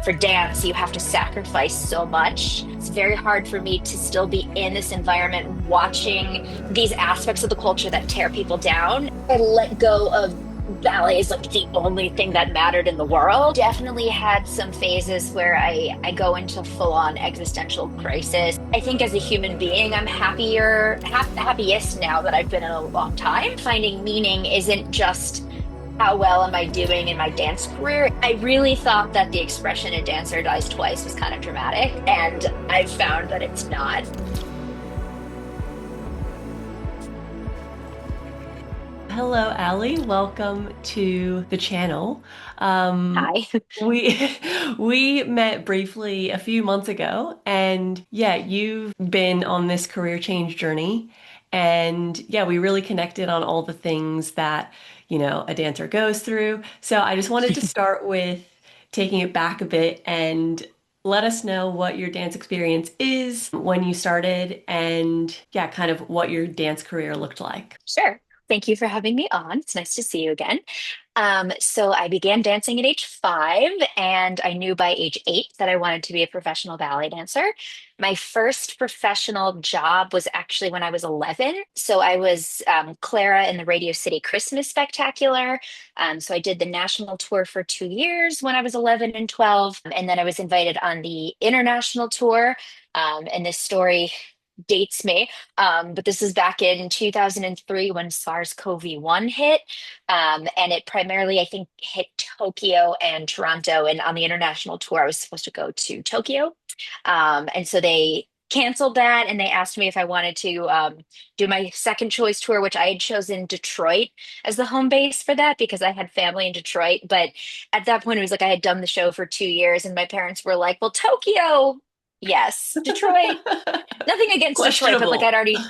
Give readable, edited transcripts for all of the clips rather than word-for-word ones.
for dance, you have to sacrifice so much. It's very hard for me to still be in this environment watching these aspects of the culture that tear people down. I let go of ballet is like the only thing that mattered in the world. Definitely had some phases where I go into full-on existential crisis. I think as a human being, I'm happiest now that I've been in a long time. Finding meaning isn't just how well am I doing in my dance career? I really thought that the expression "a dancer dies twice" was kind of dramatic, and I've found that it's not. Hello, Ali. Welcome to the channel. Um, Hi. we we met briefly a few months ago, and yeah, you've been on this career change journey, and yeah, we really connected on all the things that, a dancer goes through. So I just wanted to start with taking it back a bit and let us know what your dance experience is, when you started, and yeah, kind of what your dance career looked like. Sure. Thank you for having me on. It's nice to see you again. So I began dancing at age 5, and I knew by age 8 that I wanted to be a professional ballet dancer. My first professional job was actually when I was 11. So I was Clara in the Radio City Christmas Spectacular. So I did the national tour for 2 years when I was 11 and 12. And then I was invited on the international tour. And this story dates me. But this is back in 2003 when SARS-CoV-1 hit. And it primarily, I think, hit Tokyo and Toronto. And on the international tour, I was supposed to go to Tokyo. And so they canceled that and they asked me if I wanted to do my second choice tour, which I had chosen Detroit as the home base for that because I had family in Detroit. But at that point, it was like I had done the show for 2 years, and my parents were like, well, Tokyo. Yes, Detroit, nothing against Detroit, but like Questionable.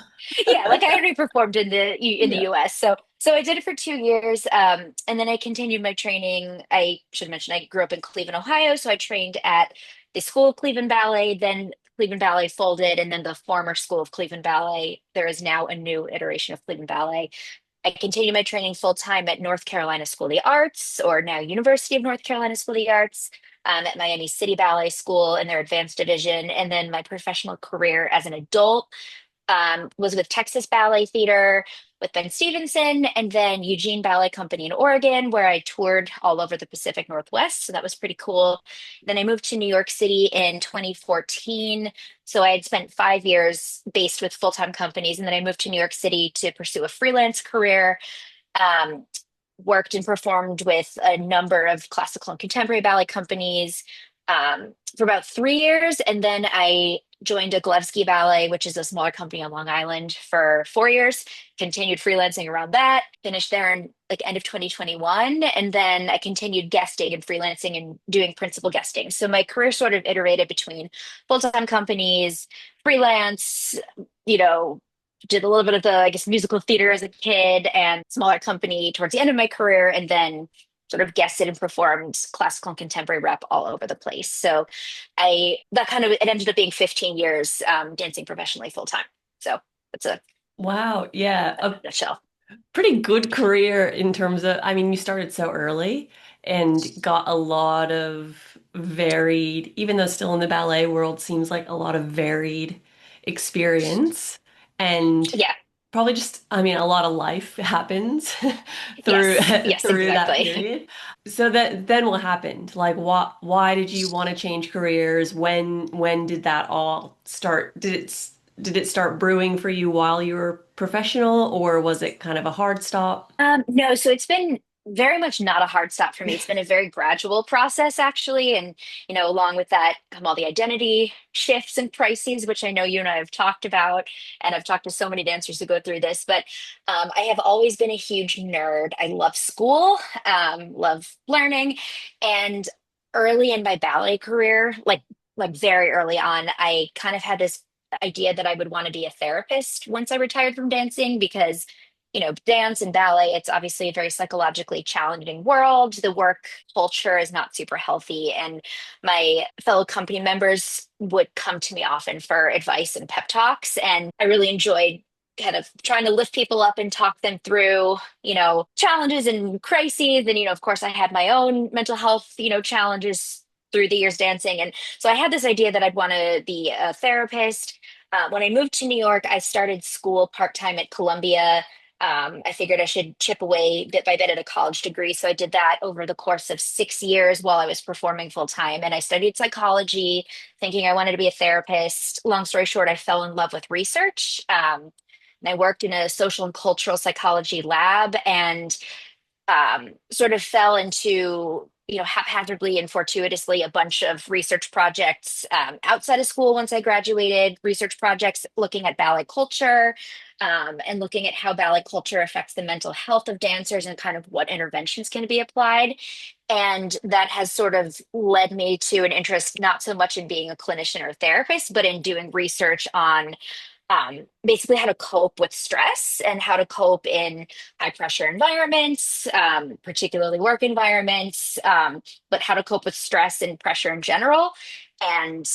yeah, like I already performed in the Yeah. US. So I did it for 2 years, and then I continued my training. I should mention I grew up in Cleveland, Ohio, so I trained at the School of Cleveland Ballet. Then Cleveland Ballet folded, and then the former School of Cleveland Ballet. There is now a new iteration of Cleveland Ballet. I continued my training full time at North Carolina School of the Arts, or now University of North Carolina School of the Arts, at Miami City Ballet School in their advanced division. And then my professional career as an adult was with Texas Ballet Theater with Ben Stevenson, and then Eugene Ballet Company in Oregon, where I toured all over the Pacific Northwest. So that was pretty cool. Then I moved to New York City in 2014. So I had spent 5 years based with full-time companies, and then I moved to New York City to pursue a freelance career. Um, Worked and performed with a number of classical and contemporary ballet companies for about 3 years. And then I joined Eglevsky Ballet, which is a smaller company on Long Island, for 4 years, continued freelancing around that, finished there in like end of 2021. And then I continued guesting and freelancing and doing principal guesting. So my career sort of iterated between full-time companies, freelance, you know, did a little bit of the, I guess, musical theater as a kid and smaller company towards the end of my career, and then sort of guested and performed classical and contemporary rep all over the place. So that kind of, it ended up being 15 years dancing professionally full time. So that's Wow. Yeah. a A nutshell. pretty good career in terms of, I mean, you started so early and got a lot of varied, even though still in the ballet world, seems like a lot of varied experience. And Yeah. probably just, I mean, a lot of life happens through Yes. Yes, through that exactly. period. So that then what happened? Like why did you want to change careers? When did that all start? Did it start brewing for you while you were professional, or was it kind of a hard stop? No, so it's been very much not a hard stop for me. It's been a very gradual process, actually. And, along with that come all the identity shifts and crises, which I know you and I have talked about. And I've talked to so many dancers who go through this. But I have always been a huge nerd. I love school, love learning. And early in my ballet career, like very early on, I kind of had this idea that I would want to be a therapist once I retired from dancing because dance and ballet, it's obviously a very psychologically challenging world. The work culture is not super healthy. And my fellow company members would come to me often for advice and pep talks. And I really enjoyed kind of trying to lift people up and talk them through, challenges and crises. And, of course, I had my own mental health, challenges through the years dancing. And so I had this idea that I'd want to be a therapist. When I moved to New York, I started school part-time at Columbia. I figured I should chip away bit by bit at a college degree. So I did that over the course of 6 years while I was performing full time. And I studied psychology, thinking I wanted to be a therapist. Long story short, I fell in love with research. And I worked in a social and cultural psychology lab and sort of fell into, haphazardly and fortuitously a bunch of research projects outside of school once I graduated, research projects looking at ballet culture and looking at how ballet culture affects the mental health of dancers and kind of what interventions can be applied. And that has sort of led me to an interest not so much in being a clinician or therapist, but in doing research on basically how to cope with stress and how to cope in high pressure environments, particularly work environments, but how to cope with stress and pressure in general, and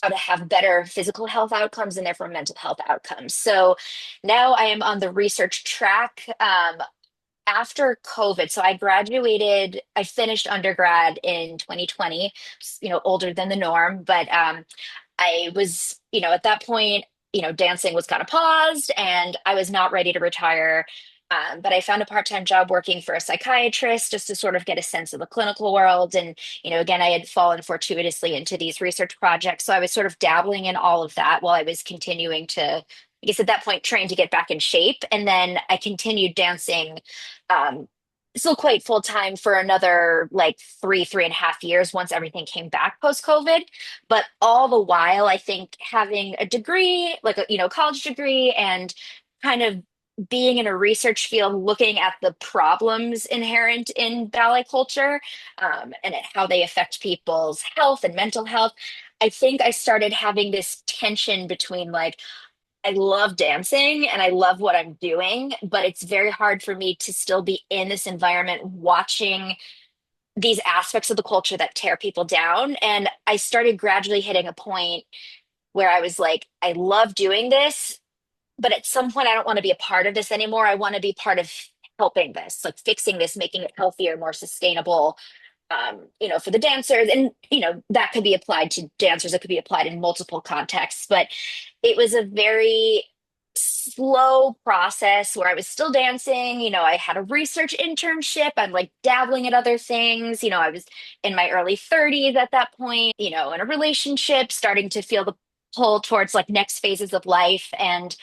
how to have better physical health outcomes and therefore mental health outcomes. So now I am on the research track. After COVID, so I graduated, I finished undergrad in 2020, older than the norm, but I was, at that point, dancing was kind of paused and I was not ready to retire. But I found a part-time job working for a psychiatrist just to sort of get a sense of the clinical world. And, again, I had fallen fortuitously into these research projects. So I was sort of dabbling in all of that while I was continuing to, I guess at that point, train to get back in shape. And then I continued dancing um, still quite full time for another like 3.5 years once everything came back post COVID. But all the while, I think having a degree, like a college degree, and kind of being in a research field, looking at the problems inherent in ballet culture and at how they affect people's health and mental health. I think I started having this tension between like I love dancing and I love what I'm doing, but it's very hard for me to still be in this environment watching these aspects of the culture that tear people down. And I started gradually hitting a point where I was like, I love doing this, but at some point I don't want to be a part of this anymore. I want to be part of helping this, like fixing this, making it healthier, more sustainable, for the dancers. And, that could be applied to dancers, it could be applied in multiple contexts. But it was a very slow process where I was still dancing. I had a research internship. I'm like dabbling at other things. I was in my early 30s at that point, in a relationship, starting to feel the pull towards like next phases of life. And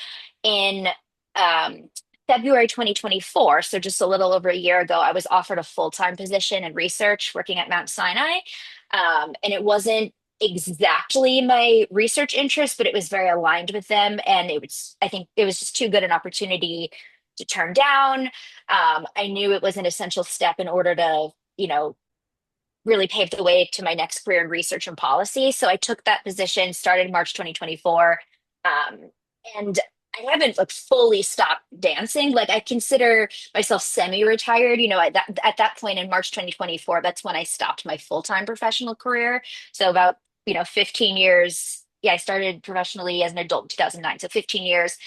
in um, February 2024, so just a little over a year ago, I was offered a full-time position in research working at Mount Sinai. And it wasn't exactly my research interest, but it was very aligned with them. And I think it was just too good an opportunity to turn down. I knew it was an essential step in order to, really pave the way to my next career in research and policy. So I took that position, started March 2024. And I haven't like fully stopped dancing. Like I consider myself semi-retired. At that point in March 2024, that's when I stopped my full-time professional career. So about, 15 years. Yeah, I started professionally as an adult in 2009. So 15 years.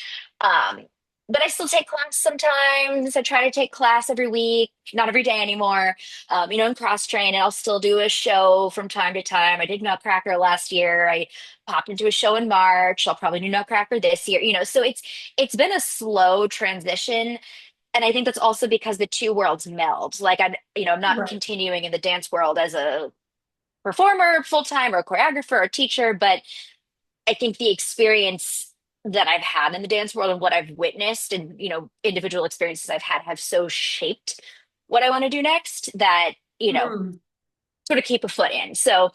Um, but I still take class sometimes. I try to take class every week, not every day anymore, and cross train. And I'll still do a show from time to time. I did Nutcracker last year. I popped into a show in March. I'll probably do Nutcracker this year. So it's been a slow transition. And I think that's also because the two worlds meld. Like I'm not Right. continuing in the dance world as a performer full time or a choreographer or teacher, but I think the experience that I've had in the dance world and what I've witnessed and, individual experiences I've had have so shaped what I want to do next that, Hmm. sort of keep a foot in. So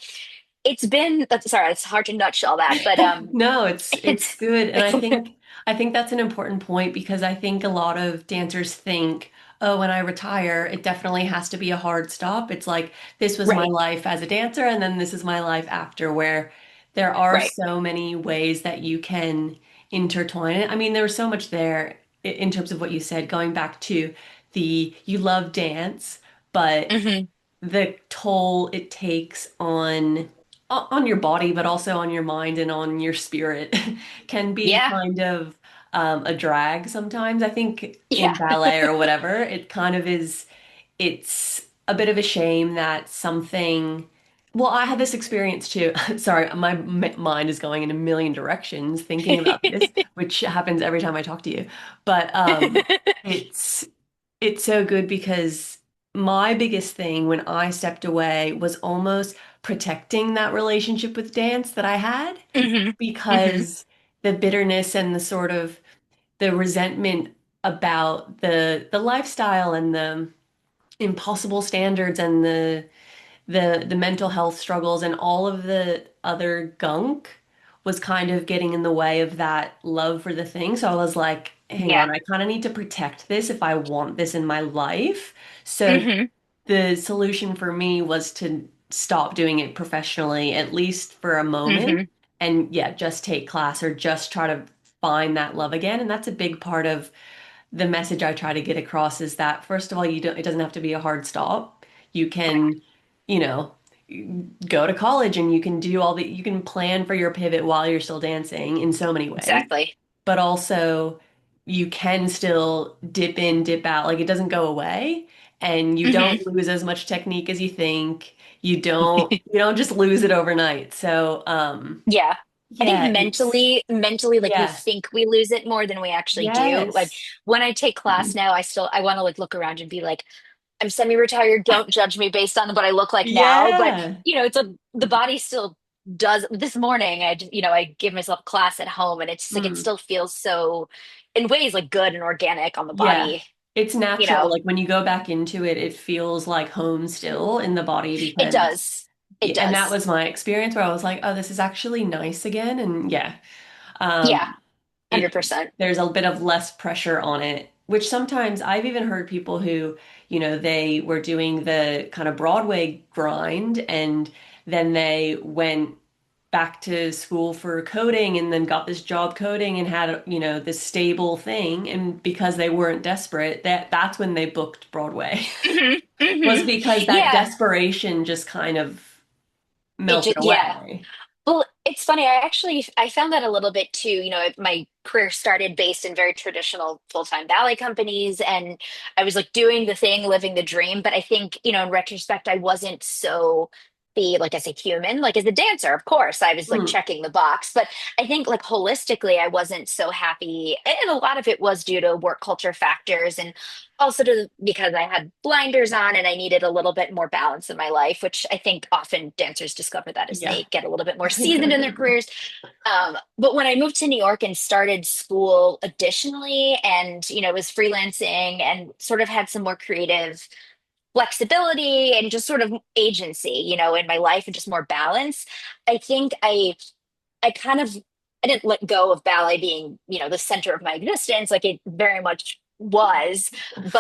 sorry, it's hard to nutshell that, but No, it's it's good. And I think that's an important point because I think a lot of dancers think, oh, when I retire, it definitely has to be a hard stop. It's like this was my right, life as a dancer and then this is my life after, where there are right. so many ways that you can intertwine it. I mean, there was so much there in terms of what you said, going back to the you love dance, but Hmm. the toll it takes on your body, but also on your mind and on your spirit can be Yeah, kind of a drag sometimes. I think in yeah, ballet or whatever, it kind of is, it's a bit of a shame that something. Well, I had this experience too. Sorry, my mind is going in a million directions thinking about this, which happens every time I talk to you. But it's it's so good because my biggest thing when I stepped away was almost protecting that relationship with dance that I had Hmm. Hmm. because the bitterness and the sort of the resentment about the lifestyle and the impossible standards and the mental health struggles and all of the other gunk was kind of getting in the way of that love for the thing. So I was like, hang Yeah. on, I kind of need to protect this if I want this in my life. So Hmm. the solution for me was to stop doing it professionally, at least for a moment, Hmm. and yeah, just take class or just try to find that love again. And that's a big part of the message I try to get across is that first of all, you don't it doesn't have to be a hard stop. You can, you know, go to college and you can do all the you can plan for your pivot while you're still dancing in so many ways. Exactly. But also you can still dip in, dip out. Like it doesn't go away and you Hmm. don't lose as much technique as you think. You don't just lose it overnight. So Yeah. I think yeah, mentally, like we yeah. think we lose it more than we actually do. Like Yes. when I take class now, I want to like look around and be like, I'm semi-retired. Don't judge me based on what I look like now. But Yeah. the body still does. This morning, I give myself a class at home, and it's just like it Mm. still feels so, in ways, like good and organic on the Yeah. body. It's You natural. know, Like when you go back into it, it feels like home still in the body it because, does. It yeah, and that does. was my experience where I was like, oh, this is actually nice again. And yeah, Yeah, um, 100%. there's a bit of less pressure on it, which sometimes I've even heard people who, they were doing the kind of Broadway grind and then they went back to school for coding and then got this job coding and had, this stable thing. And because they weren't desperate, that's when they booked Broadway. Hmm. Was Hmm. because that Yeah. desperation just kind of It melted just, yeah. away. Well, it's funny. I found that a little bit too. My career started based in very traditional full-time ballet companies, and I was like doing the thing, living the dream. But I think, in retrospect, I wasn't so be like as a human, like as a dancer, of course, I was like Mm, checking the box. But I think like holistically, I wasn't so happy, and a lot of it was due to work culture factors, and also because I had blinders on and I needed a little bit more balance in my life, which I think often dancers discover that as yeah. they get a little bit more seasoned in their careers. But when I moved to New York and started school additionally, and was freelancing and sort of had some more creative flexibility and just sort of agency, in my life and just more balance, I think I kind of I didn't let go of ballet being, the center of my existence, like it very much was, but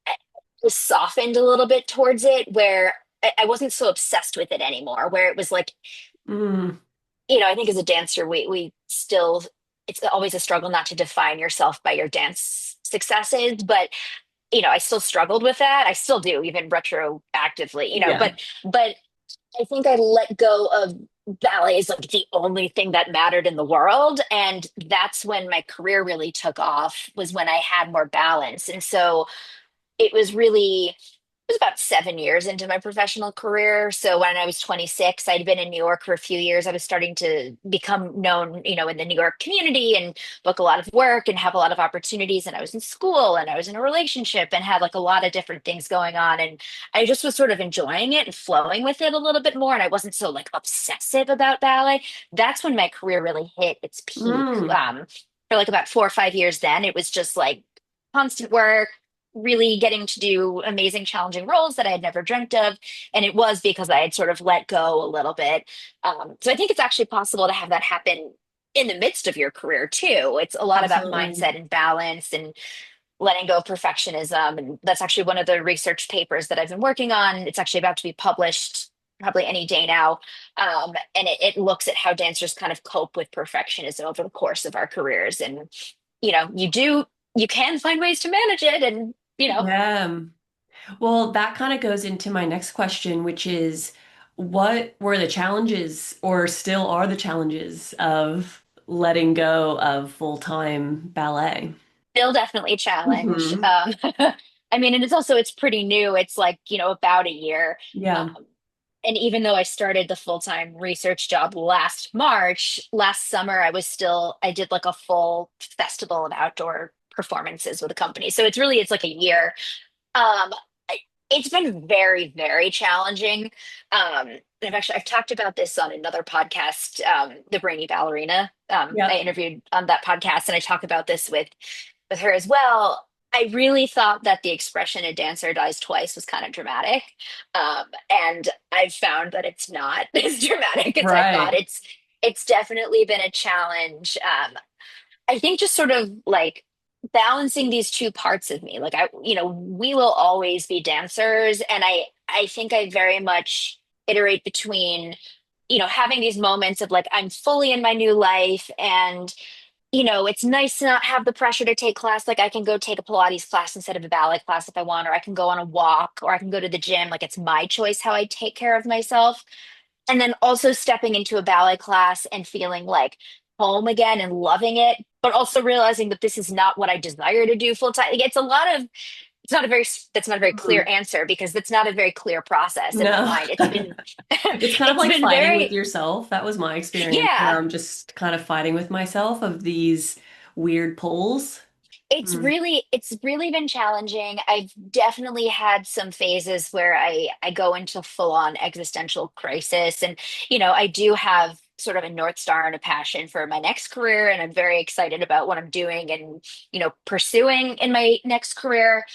I was softened a little bit towards it where I wasn't so obsessed with it anymore, where it was like, Mm, I think as a dancer, we still, it's always a struggle not to define yourself by your dance successes, but I still struggled with that. I still do, even retroactively, yeah. but I think I let go of ballet as like the only thing that mattered in the world. And that's when my career really took off, was when I had more balance. And so it was about 7 years into my professional career. So when I was 26, I'd been in New York for a few years. I was starting to become known, in the New York community and book a lot of work and have a lot of opportunities. And I was in school and I was in a relationship and had like a lot of different things going on. And I just was sort of enjoying it and flowing with it a little bit more. And I wasn't so like obsessive about ballet. That's when my career really hit its peak. Mm, For like about 4 or 5 years, then it was just like constant work, really getting to do amazing, challenging roles that I had never dreamt of. And it was because I had sort of let go a little bit. So I think it's actually possible to have that happen in the midst of your career too. It's a lot about absolutely. mindset and balance and letting go of perfectionism. And that's actually one of the research papers that I've been working on. It's actually about to be published probably any day now. And it looks at how dancers kind of cope with perfectionism over the course of our careers. And, you can find ways to manage it. And, Yeah. Well, that kind of goes into my next question, which is what were the challenges or still are the challenges of letting go of full-time ballet? still definitely a challenge. Hmm. I mean, and it's pretty new. It's like, about a year. Yeah. Um, And even though I started the full-time research job last March, last summer I did like a full festival of outdoor performances with a company. So it's like a year. Um, it's been very, very challenging. And I've talked about this on another podcast, The Brainy Ballerina. I Yep. interviewed on that podcast, and I talk about this with her as well. I really thought that the expression "a dancer dies twice" was kind of dramatic, and I've found that it's not as dramatic as I thought. Right. It's definitely been a challenge. I think just sort of like balancing these two parts of me. Like we will always be dancers, and I think I very much iterate between, having these moments of like I'm fully in my new life and it's nice to not have the pressure to take class. Like I can go take a Pilates class instead of a ballet class if I want, or I can go on a walk, or I can go to the gym. Like it's my choice how I take care of myself. And then also stepping into a ballet class and feeling like home again and loving it, but also realizing that this is not what I desire to do full time. Like it's not a very, that's not a very clear Mhm. answer because that's not a very clear process in my No. mind. It's been, It's kind of it's like been fighting with very, yourself. That was my experience where yeah. I'm just kind of fighting with myself of these weird pulls. Mm. It's really been challenging. I've definitely had some phases where I go into full on existential crisis, and I do have sort of a North Star and a passion for my next career, and I'm very excited about what I'm doing and pursuing in my next career.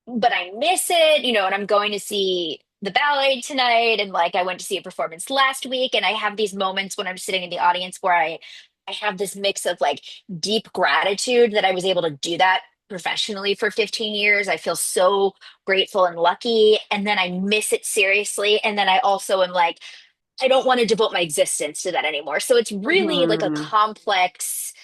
But I miss it, and I'm going to see the ballet tonight, and like I went to see a performance last week, and I have these moments when I'm sitting in the audience where I have this mix of like deep gratitude that I was able to do that professionally for 15 years. I feel so grateful and lucky. And then I miss it seriously. And then I also am like, I don't want to devote my existence to that anymore. So it's really like a Hmm. complex,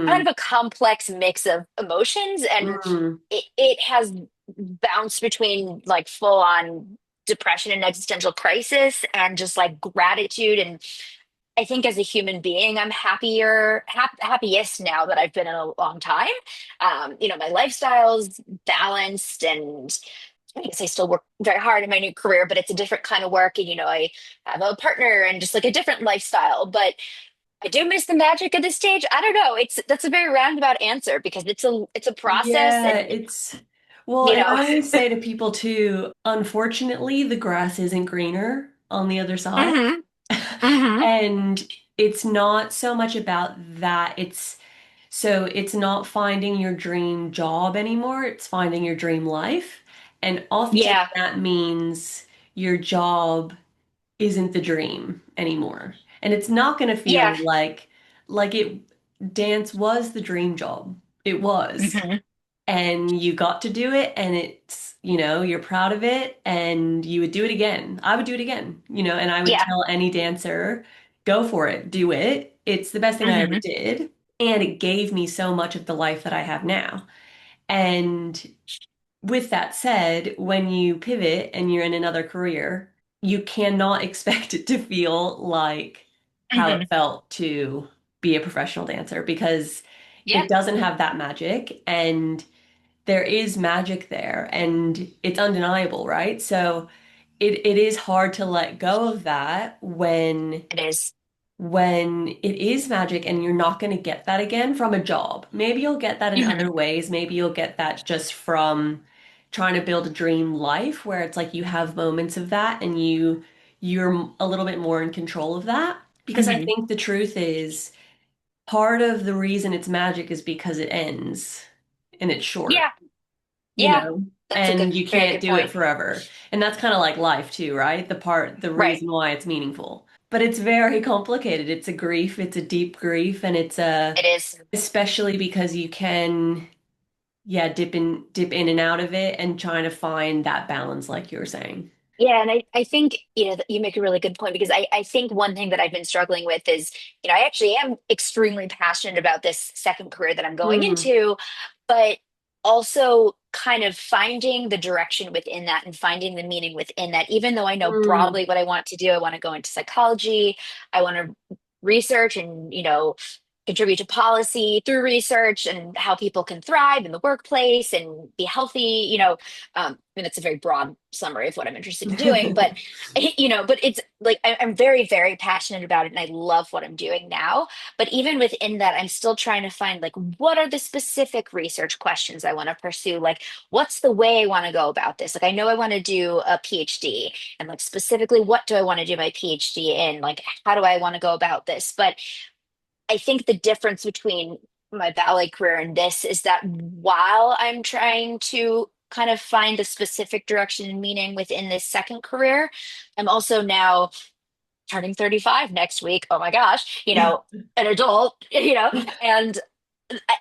kind Hmm. of a complex mix of emotions. And Hmm. it has bounced between like full on depression and existential crisis and just like gratitude. And I think as a human being, I'm happiest now that I've been in a long time. My lifestyle's balanced, and I guess I still work very hard in my new career, but it's a different kind of work. And, I have a partner and just like a different lifestyle. But I do miss the magic of this stage. I don't know. That's a very roundabout answer because it's a process, Yeah, and it's well, you and know. I always say to people too, unfortunately, the grass isn't greener on the other side. Hmm. Hmm. And it's not so much about that. It's not finding your dream job anymore, it's finding your dream life. And often Yeah. that means your job isn't the dream anymore. And it's not going to Yeah. feel like it dance was the dream job. It was. Hmm. And you got to do it and you're proud of it and you would do it again. I would do it again, and I would Yeah. tell any dancer, go for it, do it. It's the best thing I ever Hmm. did. And it gave me so much of the life that I have now. And with that said, when you pivot and you're in another career, you cannot expect it to feel like how it Hmm. felt to be a professional dancer because Yeah. it doesn't have that magic and there is magic there and it's undeniable, right? So it is hard to let go of that It is. when it is magic and you're not going to get that again from a job. Maybe you'll get that in Hmm. other ways. Maybe you'll get that just from trying to build a dream life where it's like you have moments of that and you're a little bit more in control of that. Because I Hmm. think the truth is part of the reason it's magic is because it ends and it's short, Yeah. Yeah. That's a and you very can't good do it point. forever. And that's kind of like life too, right? The Right. reason why it's meaningful. But it's very complicated. It's a grief, it's a deep grief, and It is. especially because you can, yeah, dip in and out of it and trying to find that balance, like you were saying. Yeah, and I think, that you make a really good point because I think one thing that I've been struggling with is, I actually am extremely passionate about this second career that I'm going Mm, into, but also kind of finding the direction within that and finding the meaning within that, even though I know mm, broadly what I want to do. I want to go into psychology, I want to research and, contribute to policy through research and how people can thrive in the workplace and be healthy. I mean, that's a very broad summary of what I'm interested in doing, but but it's like I'm very, very passionate about it and I love what I'm doing now. But even within that, I'm still trying to find like what are the specific research questions I want to pursue? Like, what's the way I want to go about this? Like, I know I want to do a PhD, and like specifically, what do I want to do my PhD in? Like, how do I want to go about this? But I think the difference between my ballet career and this is that while I'm trying to kind of find a specific direction and meaning within this second career, I'm also now turning 35 next week. Oh my gosh, an adult, and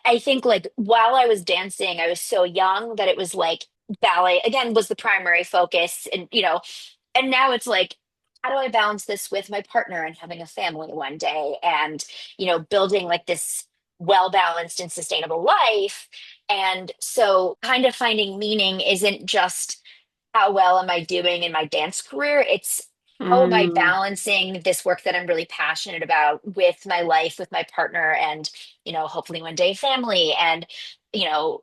I think like while I was dancing, I was so young that it was like ballet again was the primary focus. And now it's like, how do I balance this with my partner and having a family one day and, building like this well balanced and sustainable life? And so kind of finding meaning isn't just how well am I doing in my dance career? It's how am I Mm, balancing this work that I'm really passionate about with my life, with my partner, and, hopefully one day family. And,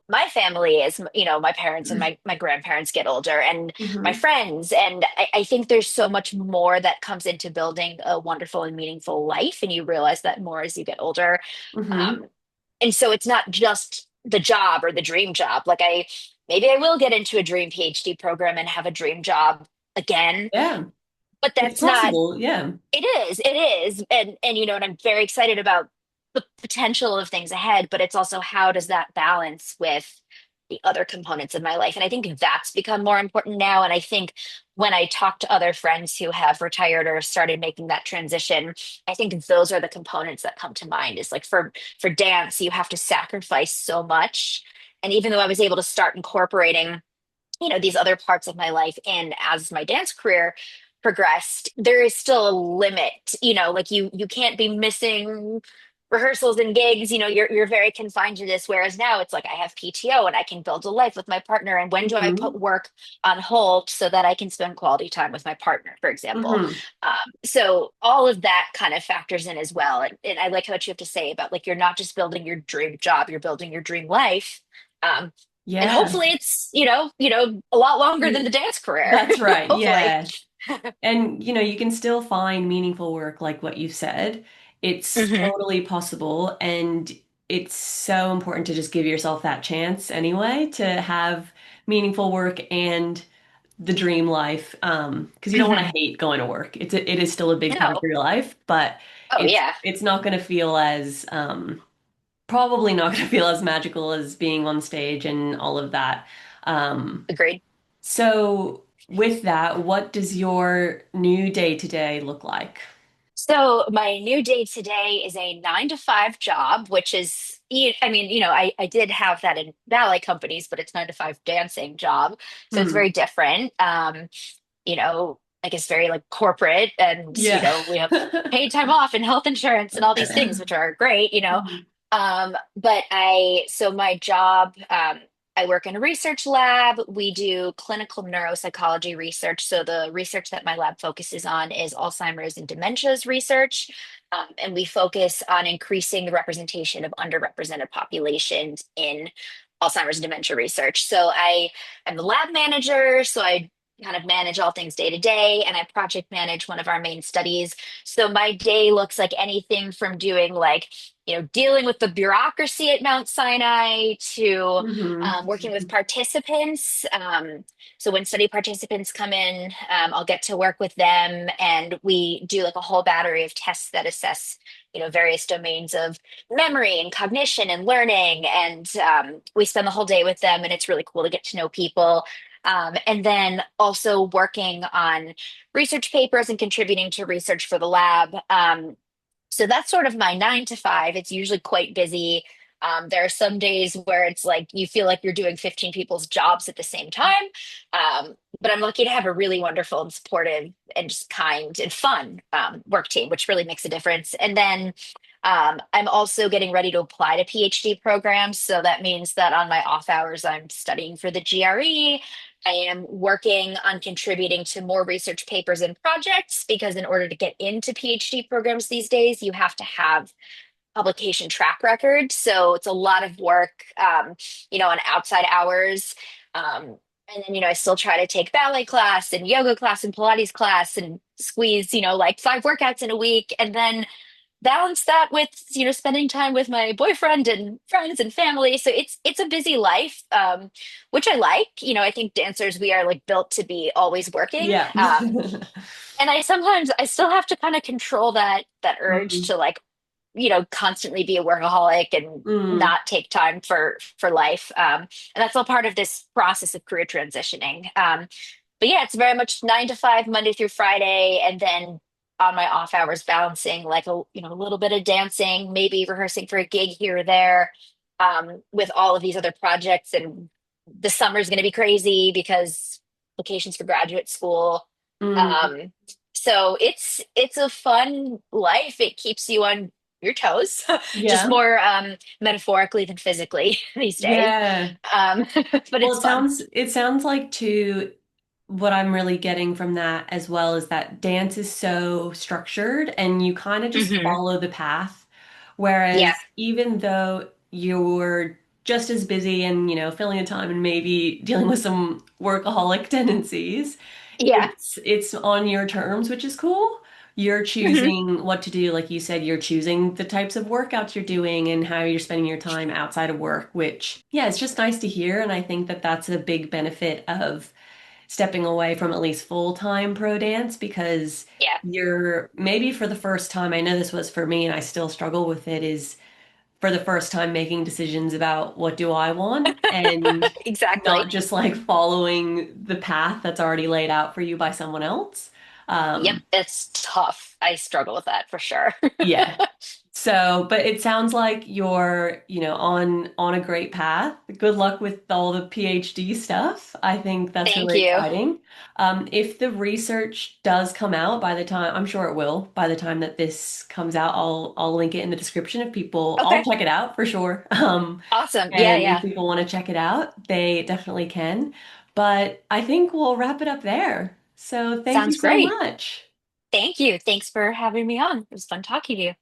my family is, my parents and my grandparents get older and my mhm, friends. And I think there's so much more that comes into building a wonderful and meaningful life. And you realize that more as you get older. mhm. Um, and so it's not just the job or the dream job. Like maybe I will get into a dream PhD program and have a dream job again, Yeah, but it's that's not possible. Yeah. it is. And and I'm very excited about the potential of things ahead, but it's also how does that balance with the other components of my life? And I think that's become more important now. And I think when I talk to other friends who have retired or started making that transition, I think those are the components that come to mind is like for dance, you have to sacrifice so much. And even though I was able to start incorporating these other parts of my life in as my dance career progressed, there is still a limit. Like you can't be missing rehearsals and gigs. You're very confined to this, whereas now it's like I have PTO and I can build a life with my partner. And when do I put Mhm, work on hold so that I can spend quality time with my partner, for example? mhm. So all of that kind of factors in as well. And I like what you have to say about like you're not just building your dream job, you're building your dream life. um, and Yeah. hopefully it's a lot longer than the dance career. That's right. Hopefully. Yeah. And you can still find meaningful work like what you said. It's Hmm. totally possible. And it's so important to just give yourself that chance anyway to have meaningful work and the dream life. Because you don't want to Hmm. hate going to work. It is still a big part of No. your life, but Oh yeah. it's not going to feel as probably not going to feel as magical as being on stage and all of that. Um, Agreed. so with that, what does your new day to day look like? So my new day today is a 9 to 5 job, which is, I mean, I did have that in ballet companies, but it's 9 to 5 dancing job. So it's Hmm. very different. I guess very like corporate and, Yeah. we have paid time off and health insurance and all these things, which are great. Mhm. But so my job, I work in a research lab. We do clinical neuropsychology research. So the research that my lab focuses on is Alzheimer's and dementias research. And we focus on increasing the representation of underrepresented populations in Alzheimer's and dementia research. So I'm the lab manager. So I kind of manage all things day to day, and I project manage one of our main studies. So my day looks like anything from doing like dealing with the bureaucracy at Mount Sinai to Mhm. working with participants. So when study participants come in, I'll get to work with them, and we do like a whole battery of tests that assess, various domains of memory and cognition and learning. And we spend the whole day with them, and it's really cool to get to know people. And then also working on research papers and contributing to research for the lab. So that's sort of my 9 to 5. It's usually quite busy. There are some days where it's like you feel like you're doing 15 people's jobs at the same time. But I'm lucky to have a really wonderful and supportive and just kind and fun work team, which really makes a difference. And then I'm also getting ready to apply to PhD programs. So that means that on my off hours, I'm studying for the GRE. I am working on contributing to more research papers and projects because in order to get into PhD programs these days, you have to have publication track record. So it's a lot of work, on outside hours. And then, I still try to take ballet class and yoga class and Pilates class and squeeze, like 5 workouts in a week. And then balance that with, spending time with my boyfriend and friends and family. So it's a busy life, which I like. I think dancers, we are like built to be always working. Yeah. And I still have to kind of control that urge Mm, to like, constantly be a workaholic and mm, not take time for life. And that's all part of this process of career transitioning. But yeah, it's very much 9 to 5, Monday through Friday, and then on my off hours, balancing like a little bit of dancing, maybe rehearsing for a gig here or there, with all of these other projects. And the summer's going to be crazy because applications for graduate school. mm. Um, so it's a fun life. It keeps you on your toes, just Yeah. more metaphorically than physically these days. Yeah. But Well, it's fun. it sounds like too what I'm really getting from that as well is that dance is so structured and you kind of just Hmm. follow the path. Yeah, Whereas even though you're just as busy and, filling the time and maybe dealing with some workaholic tendencies, yeah. it's on your terms, which is cool. You're Hmm. choosing what to do. Like you said, you're choosing the types of workouts you're doing and how you're spending your time outside of work, which, yeah, it's just nice to hear. And I think that that's a big benefit of stepping away from at least full-time pro dance because Yeah. you're maybe for the first time, I know this was for me and I still struggle with it, is for the first time making decisions about what do I want and not Exactly. just like following the path that's already laid out for you by someone else. Yep, Um, it's tough. I struggle with that for sure. yeah. So, but it sounds like you're, on a great path. Good luck with all the PhD stuff. I think that's Thank really you. exciting. If the research does come out by the time, I'm sure it will, by the time that this comes out, I'll link it in the description if people, I'll Okay. check it out for sure. Awesome. Yeah, And if yeah. people want to check it out, they definitely can. But I think we'll wrap it up there. So thank you Sounds so great. much. Thank you. Thanks for having me on. It was fun talking to you.